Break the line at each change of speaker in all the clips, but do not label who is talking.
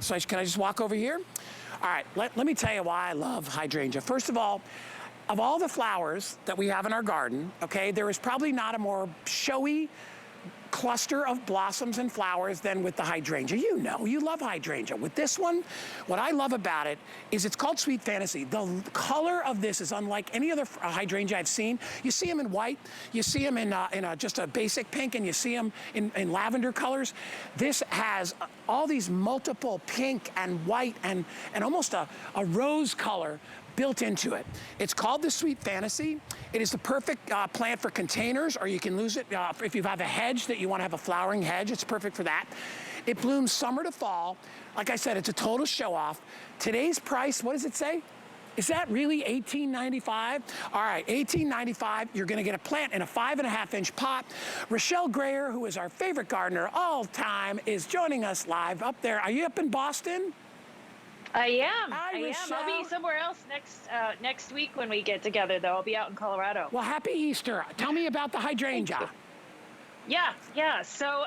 So can I just walk over here? All right, let me tell you why I love hydrangea. First of all the flowers that we have in our garden, okay, there is probably not a more showy cluster of blossoms and flowers than with the hydrangea. You know, you love hydrangea. With this one, what I love about it is it's called Sweet Fantasy. The color of this is unlike any other hydrangea I've seen. You see them in white, you see them in just a basic pink, and you see them in lavender colors. This has all these multiple pink and white and almost a rose color built into it. It's called the Sweet Fantasy. It is the perfect plant for containers, or you can use it if you have a hedge that you want to have a flowering hedge. It's perfect for that. It blooms summer to fall. Like I said, it's a total show-off. Today's price, what does it say? Is that really $18.95? All right, $18.95. You're gonna get a plant in a 5.5-inch pot. Rochelle Grayer, who is our favorite gardener all time, is joining us live up there. Are you up in Boston?
I am.
Hi,
I am.
Rochelle.
I'll be somewhere else next week when we get together, though. I'll be out in Colorado.
Well, happy Easter. Tell me about the hydrangea.
Yeah. So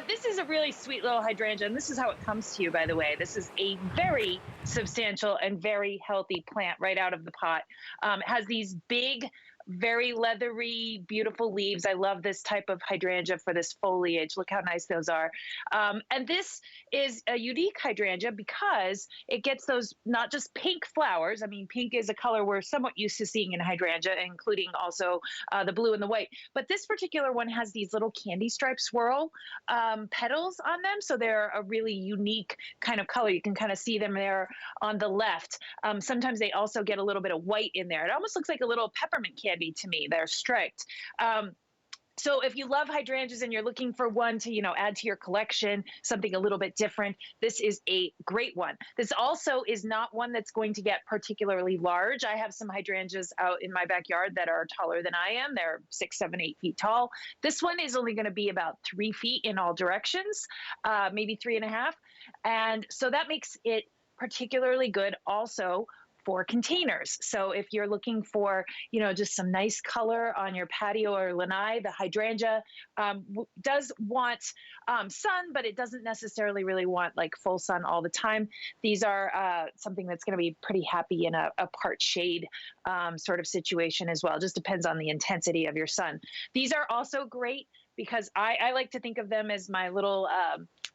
this is a really sweet little hydrangea, and this is how it comes to you, by the way. This is a very substantial and very healthy plant right out of the pot. It has these big, very leathery, beautiful leaves. I love this type of hydrangea for this foliage. Look how nice those are. And this is a unique hydrangea because it gets those not just pink flowers. I mean, pink is a color we're somewhat used to seeing in hydrangea, including also the blue and the white. But this particular one has these little candy stripe swirl petals on them. So they're a really unique kind of color. You can kind of see them there on the left. Sometimes they also get a little bit of white in there. It almost looks like a little peppermint candy to me. They're striped. So if you love hydrangeas and you're looking for one to, add to your collection, something a little bit different, this is a great one. This also is not one that's going to get particularly large. I have some hydrangeas out in my backyard that are taller than I am. They're 6, 7, 8 feet tall. This one is only going to be about 3 feet in all directions, maybe 3.5. And so that makes it particularly good also for containers. So if you're looking for, just some nice color on your patio or lanai, the hydrangea does want sun, but it doesn't necessarily really want like full sun all the time. These are something that's going to be pretty happy in a part shade sort of situation as well. Just depends on the intensity of your sun. These are also great because I like to think of them as my little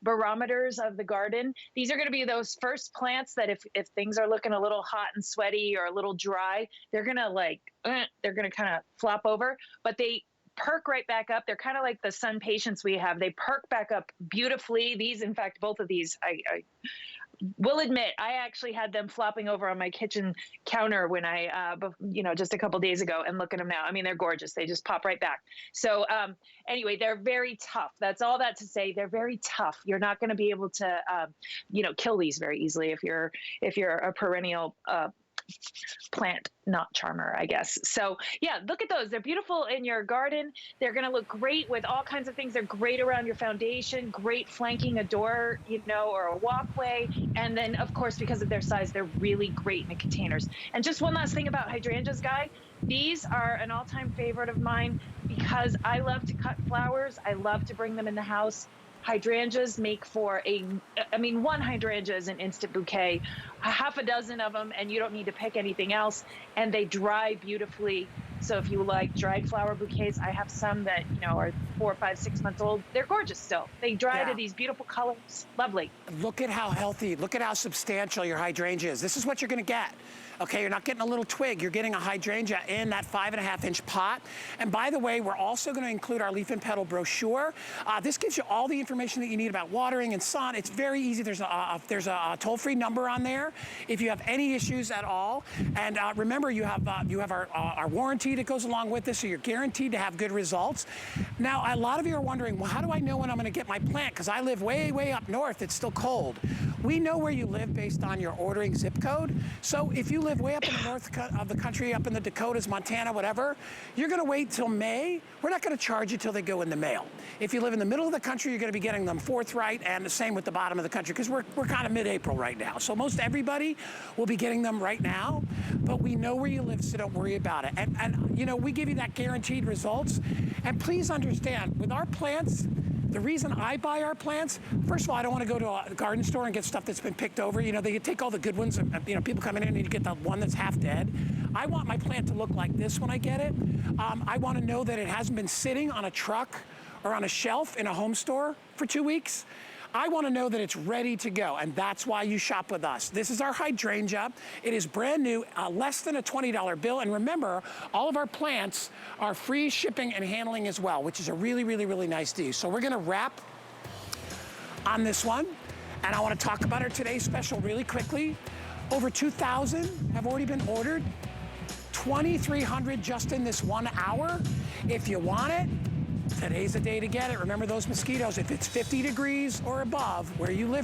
barometers of the garden. These are going to be those first plants that if things are looking a little hot and sweaty or a little dry, they're going to kind of flop over, but they perk right back up. They're kind of like the sun patience we have. They perk back up beautifully. These, in fact, both of these, I will admit, I actually had them flopping over on my kitchen counter when just a couple days ago, and look at them now. I mean, they're gorgeous. They just pop right back. So anyway, they're very tough. That's all that to say. They're very tough. You're not going to be able to, kill these very easily if you're a perennial plant not charmer, I guess. So yeah, look at those. They're beautiful in your garden. They're going to look great with all kinds of things. They're great around your foundation, great flanking a door, or a walkway. And then of course, because of their size, they're really great in the containers. And just one last thing about hydrangeas, Guy. These are an all-time favorite of mine because I love to cut flowers. I love to bring them in the house. Hydrangeas make for one hydrangea is an instant bouquet, half a dozen of them, and you don't need to pick anything else. And they dry beautifully. So if you like dried flower bouquets, I have some that, are 4, 5, 6 months old. They're gorgeous still. They dry to these beautiful colors. Lovely.
Look at how healthy, look at how substantial your hydrangea is. This is what you're gonna get. Okay, you're not getting a little twig, you're getting a hydrangea in that 5.5-inch pot. And by the way, we're also gonna include our leaf and petal brochure. This gives you all the information that you need about watering and sun. It's very easy. There's a toll-free number on there if you have any issues at all. And remember, you have our warranty that goes along with this, so you're guaranteed to have good results. Now, a lot of you are wondering, well, how do I know when I'm gonna get my plant? Because I live way, way up north, it's still cold. We know where you live based on your ordering zip code. So if you live way up in the north of the country, up in the Dakotas, Montana, whatever, you're gonna wait till May. We're not gonna charge you till they go in the mail. If you live in the middle of the country, you're gonna be getting them forthright, and the same with the bottom of the country, because we're kind of mid-April right now. So most everybody will be getting them right now, but we know where you live, so don't worry about it. And we give you that guaranteed results. And please understand, with our plants, The reason I buy our plants, first of all, I don't want to go to a garden store and get stuff that's been picked over. You know, they take all the good ones, and, you know, people come in and you get the one that's half dead. I want my plant to look like this when I get it. I want to know that it hasn't been sitting on a truck or on a shelf in a home store for 2 weeks. I want to know that it's ready to go, and that's why you shop with us. This is our hydrangea. It is brand new, less than a $20 bill, and remember, all of our plants are free shipping and handling as well, which is a really, really, really nice deal. So we're gonna wrap on this one, and I want to talk about our today's special really quickly. Over 2,000 have already been ordered, 2,300 just in this 1 hour. If you want it, today's the day to get it. Remember those mosquitoes, if it's 50 degrees or above where you live